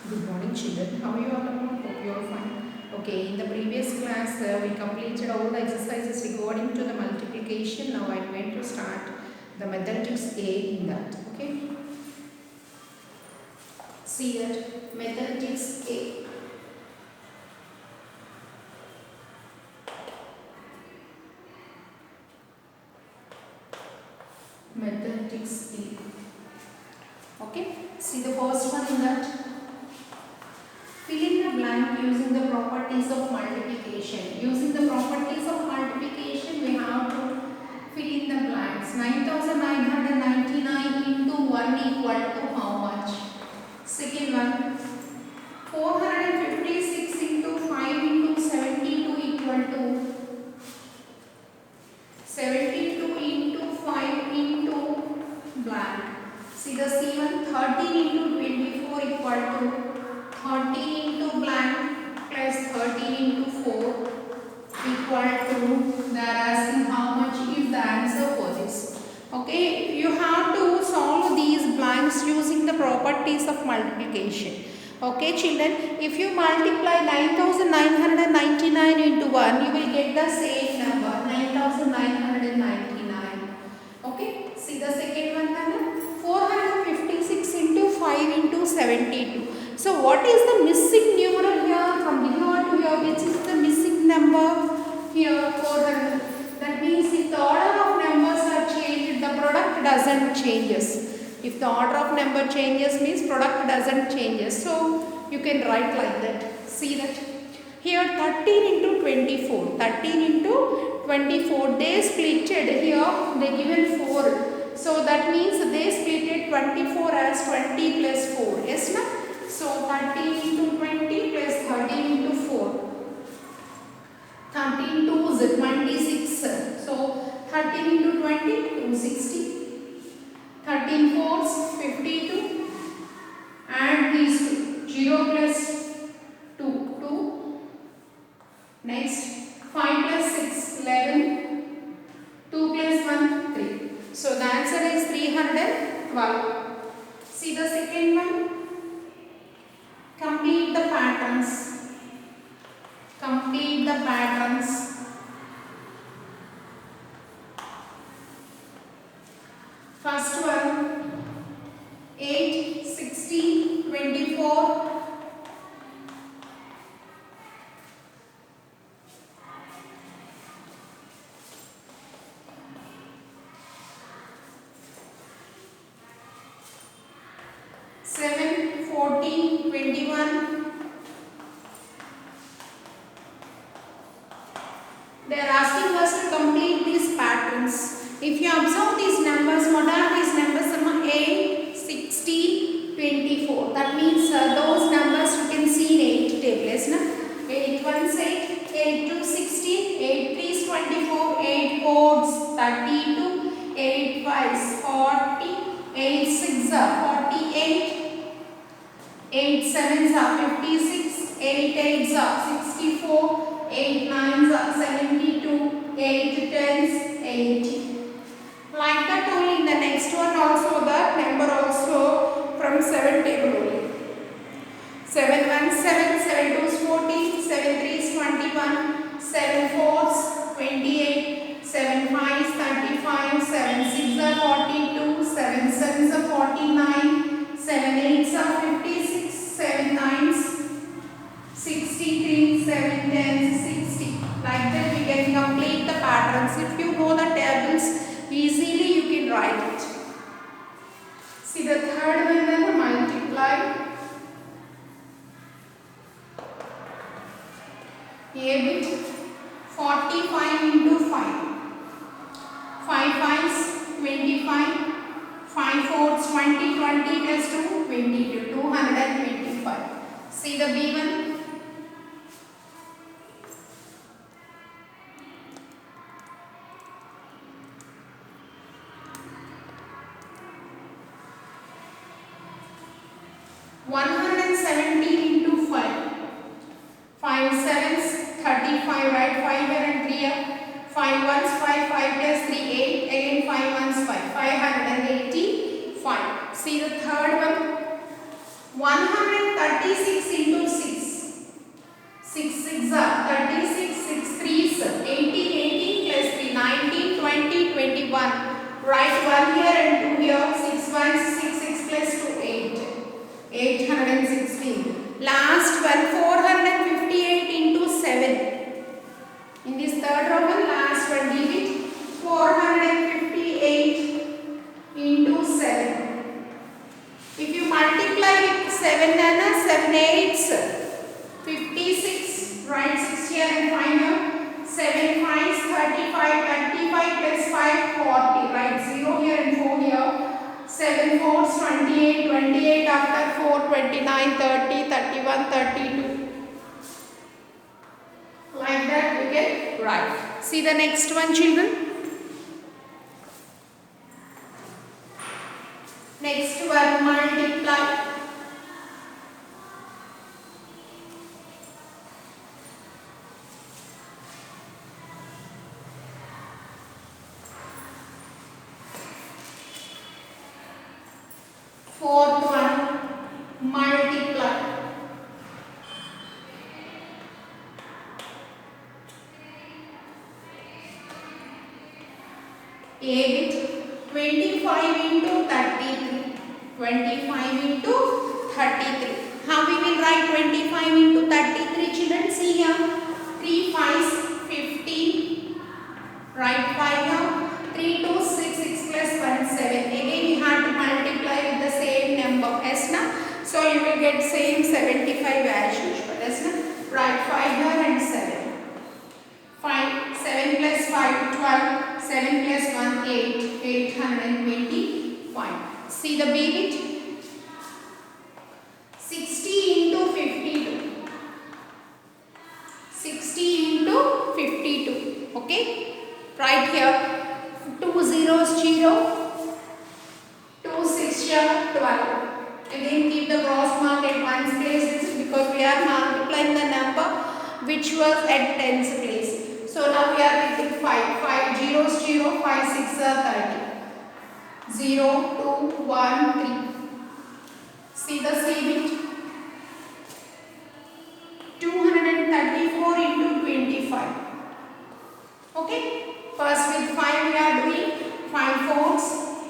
Good morning, children. How are you all about? Hope you are fine. Okay, in the previous class, we completed all the exercises regarding to the multiplication. Now I am going to start the mathematics A in that. Okay, see that mathematics A. Mathematics A. Okay, see the first one in that. Fill in the blank using the properties of multiplication. Using the properties of multiplication, we have to fill in the blanks. 9999 into 1 equal to how much? Second one. 456 into 5 into 72 equal to 72 into 5 into blank. See the C1. 13 into 24 equal to 13 into blank plus 13 into 4 equal to, they are asking how much is the answer for this. Okay, you have to solve these blanks using the properties of multiplication. Okay children, if you multiply 9999 into 1, you will get the same number 9999. Okay, see the second one then 456 into 5 into 72. So what is the missing numeral here from here to here? Which is the missing number here? 400. That means if the order of numbers are changed, the product doesn't changes. If the order of number changes means product doesn't changes. So you can write like that. See that. Here 13 into 24. 13 into 24. They splitted here. They given 4. So that means they splitted 24 as 20 plus 4. Yes, na? So 13 into 20 plus 13 into 4. 13 2s 26. So 13 into 20 260. 13 4s 52. And these two. 0 plus 2 2. Next 5 plus 6 11. 2 plus 1 3. So the answer is 312. See the second one. Complete the patterns. Complete the patterns. First one 8, 16, 24. 7, 14, 21. They are asking us to complete these patterns. If you observe these numbers, what are these numbers? 8, 16, 24. That means those numbers you can see in 8 tables. Na? 8 1s 8, 8 2 16, 8 3s 24, 8 4s 32, 8 5s 40, 8 6s are 48, 8 7s are 56, 8 8s are 64, 8 9s are 72, 8 10s 80. Like that only in the next one also the number also from 7 table only. 7 1 7, 7 2 is 14, 7 3 is 21, 7 4 is 28, 7 5 is 35, 7 6 are 42, 7 7 are 49, 7 8 are 56, 7 9 is 63, 7 10 is 60. Like that we can complete the patterns. If you know the tables, easily you can write it. See the third one then multiply. A bit 45 into 5. 5 5s 25. 5 4s 20, 20 plus 2 22. 225. See the B1. One hundred and 70 into 5. 5 7s 35, right? 5 and 3 up. 5 1s 5, 5 plus 3 8. Again 5 1s 5. 585. See the third one. 136 7 and 7 eights 56. Write 6 here and 5 here. 7 5s 35. 35 plus 5 40. Write 0 here and 4 here. 7 4s 28. 28 after 4 29 30 31 32. Like that we can write. See the next one, children. Next one, multiply. Fourth one, multiply. 8, 25 into 33. 25 into 33. How we will write 25 into 33, children? See here. 3 5s 15. Write 5 here. 3 2 6. 6 plus 1 7. Again you have to multiply with the same number. Yes, na? So you will get same 75 as usual. Yes, na? Write 5 here and 7. 5, 7 plus 5, 12, 7 plus 1, 8, 821. See the big 60 into 52. 60 into 52. Okay? Right here, 2 zeros 0, 2 6 here, 12. Again keep the cross mark at one's place because we are multiplying the number which was at tens place. So now we are writing 5. 5 zeros 0, 5 6 are 30. 0, 2, 1, 3. See the same it. 234 into 25. Okay. First with 5 we are doing 5 4s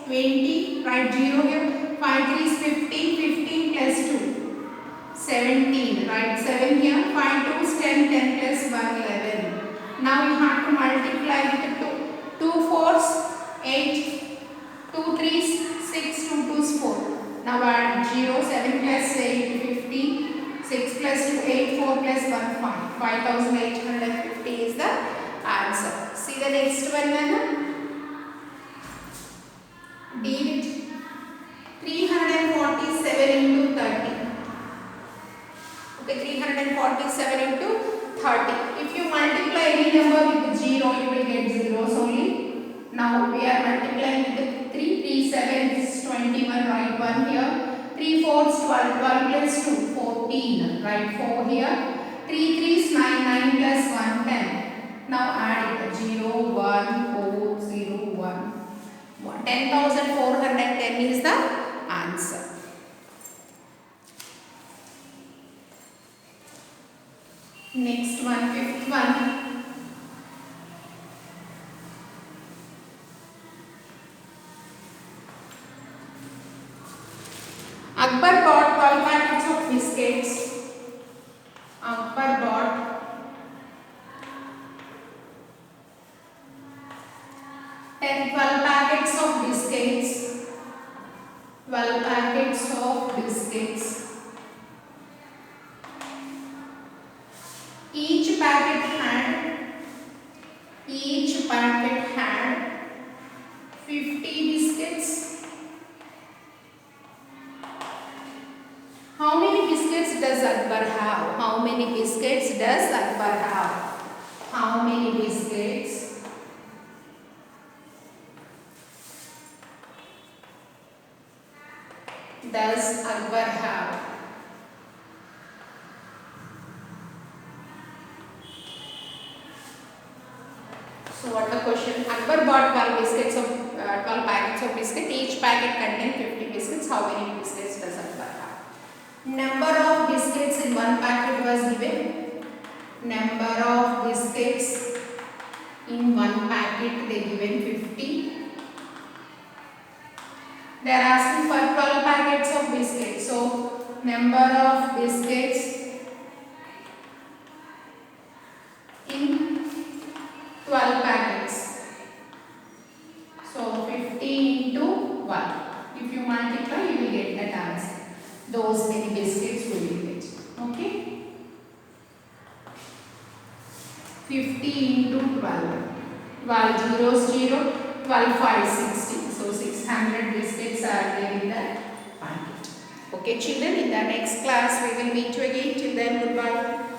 20. Write 0 here. 5 3s 15. 15 plus 2. 17. Write 7 here. 5 2s 10. 10 plus 1 11. Now you have to multiply with 2. 2 4s 8. 2 3s 6. 2 2s 4. Now add 0. 7 plus 8 50. 6 plus 2 8. 4 plus 1 5. 5850 is the answer. See the next one, Nana. Divide 347 into 30. Okay, 347 into 30. If you multiply any number with 0, you will get zeros only. Now we are multiplying with 3. 3 7 is 21. Write 1 here. 3 4 is 12. 12 plus 2 14. Write 4 here. 3 3 is 9. 9 plus 1 10. Now add it. 0 1 4 0 1. 10,410 is the answer. Next one, fifth one. Akbar bought 12 packets of biscuits. Akbar bought 12 packets of biscuits. 12 packets of biscuits. Each packet had 50 biscuits. How many biscuits does Akbar have? How many biscuits does Akbar have? How many biscuits does Akbar have? So what the question? Akbar bought 12 biscuits of 12 packets of biscuit. Each packet contained 50 biscuits. How many biscuits does Akbar have? Number of biscuits in one packet was given. Number of biscuits in one packet they given 50. They are asking for 12 packets of biscuits. So number of biscuits in 12 packets. So 50 into 1. If you multiply, you will get that answer. those many biscuits will be get. Okay. 50 into 12. 12 zeros 0. 12 5 60. So 600 biscuits are there in that packet. Okay children, in the next class we will meet you again. Till then, goodbye.